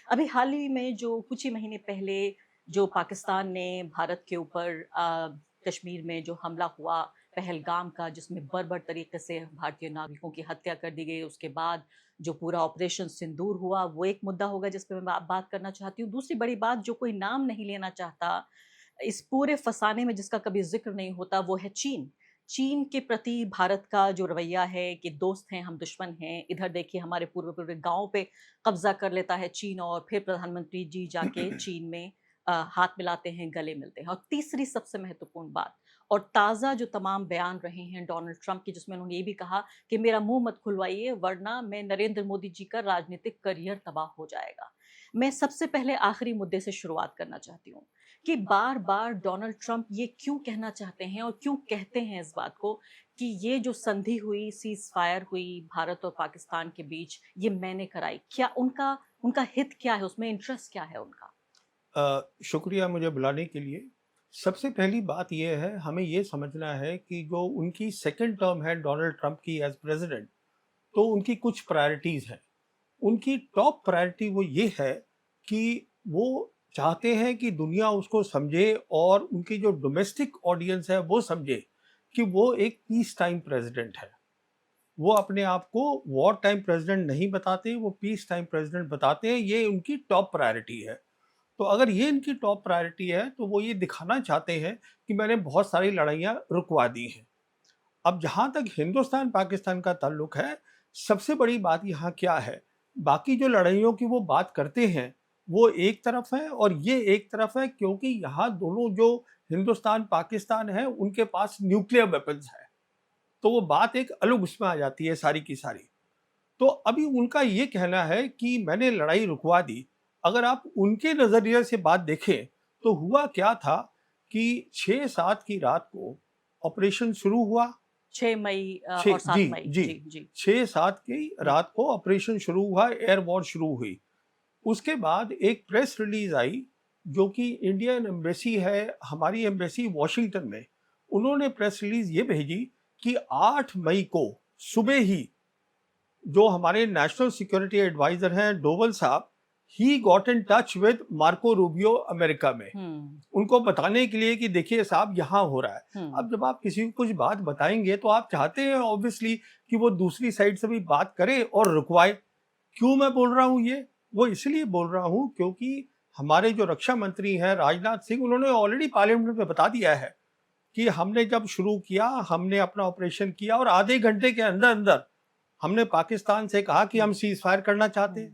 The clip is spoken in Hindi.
अभी हाल ही में जो कुछ ही महीने पहले जो पाकिस्तान ने भारत के ऊपर कश्मीर में जो हमला हुआ पहलगाम का, जिसमें बर्बर तरीके से भारतीय नागरिकों की हत्या कर दी गई, उसके बाद जो पूरा ऑपरेशन सिंदूर हुआ, वो एक मुद्दा होगा जिस पे मैं बात करना चाहती हूँ। दूसरी बड़ी बात जो कोई नाम नहीं लेना चाहता इस पूरे फसाने में, जिसका कभी ज़िक्र नहीं होता, वो है चीन। चीन के प्रति भारत का जो रवैया है कि दोस्त हैं, हम दुश्मन हैं। इधर देखिए हमारे पूरे-पूरे गाँव पे कब्ज़ा कर लेता है चीन और फिर प्रधानमंत्री जी जाके चीन में हाथ मिलाते हैं, गले मिलते हैं। और तीसरी सबसे महत्वपूर्ण बात और ताज़ा जो तमाम बयान रहे हैं डोनाल्ड ट्रंप के, जिसमें उन्होंने ये भी कहा कि मेरा मुँह मत खुलवाइए वरना मैं नरेंद्र मोदी जी का राजनीतिक करियर तबाह हो जाएगा। मैं सबसे पहले आखिरी मुद्दे से शुरुआत करना चाहती हूँ कि बार-बार डोनाल्ड ट्रंप ये क्यों कहना चाहते हैं और क्यों कहते हैं इस बात को कि ये जो संधि हुई, सीज़फायर हुई भारत और पाकिस्तान के बीच, ये मैंने कराई। क्या उनका उनका हित क्या है उसमें, इंटरेस्ट क्या है उनका? शुक्रिया मुझे बुलाने के लिए। सबसे पहली बात ये है, हमें ये समझना है कि जो उनकी सेकंड टर्म है डोनाल्ड ट्रंप की एज़ प्रेज़िडेंट, तो उनकी कुछ प्रायोरिटीज़ हैं। उनकी टॉप प्रायोरिटी वो ये है कि वो चाहते हैं कि दुनिया उसको समझे और उनकी जो डोमेस्टिक ऑडियंस है वो समझे कि वो एक पीस टाइम प्रेज़िडेंट है। वो अपने आप को वॉर टाइम प्रेज़िडेंट नहीं बताते, वो पीस टाइम प्रेज़िडेंट बताते हैं, ये उनकी टॉप प्रायोरिटी है। तो अगर ये इनकी टॉप प्रायोरिटी है, तो वो ये दिखाना चाहते हैं कि मैंने बहुत सारी लड़ाइयाँ रुकवा दी हैं। अब जहाँ तक हिंदुस्तान-पाकिस्तान का ताल्लुक है, सबसे बड़ी बात यहाँ क्या है? बाकी जो लड़ाइयों की वो बात करते हैं, वो एक तरफ है और ये एक तरफ है, क्योंकि यहाँ दोनों जो हिंदुस्तान-पाकिस्तान है, उनके पास न्यूक्लियर वेपन्स है। तो वो बात एक अलग उसमें आ जाती है सारी की सारी। तो अभी उनका ये कहना है कि मैंने लड़ाई रुकवा दी। अगर आप उनके नज़रिए से बात देखें, तो हुआ क्या था कि 6-7 की रात को ऑपरेशन शुरू हुआ। 6 मई 6 और 7 जी, मई। जी। जी, जी। 6-7 की हुँ, रात को ऑपरेशन शुरू हुआ, एयर वॉर शुरू हुई। उसके बाद एक प्रेस रिलीज़ आई, जो कि इंडियन एम्बेसी है, हमारी एम्बेसी वॉशिंगटन में, उन्होंने प्रेस रिलीज़ ये भेजी कि 8 मई को सुबह ही जो हमारे नेशनल सिक्योरिटी एडवाइजर हैं डोवल साहब, he got in touch with Marco Rubio America में, हुँ, उनको बताने के लिए कि देखिए साहब यहाँ हो रहा है। हुँ। अब जब आप किसी को कुछ बात बताएंगे तो आप चाहते हैं ऑब्वियसली कि वो दूसरी साइड से भी बात करे और रुकवाए। क्यों मैं बोल रहा हूँ ये? वो इसलिए बोल रहा हूँ क्योंकि हमारे जो रक्षा मंत्री हैं राजनाथ सिंह, उन्होंने ऑलरेडी पार्लियामेंट में बता दिया है कि हमने जब शुरू किया, हमने अपना ऑपरेशन किया और आधे घंटे के अंदर अंदर हमने पाकिस्तान से कहा कि हुँ, हम सीज़ फायर करना चाहते हुँ। हैं।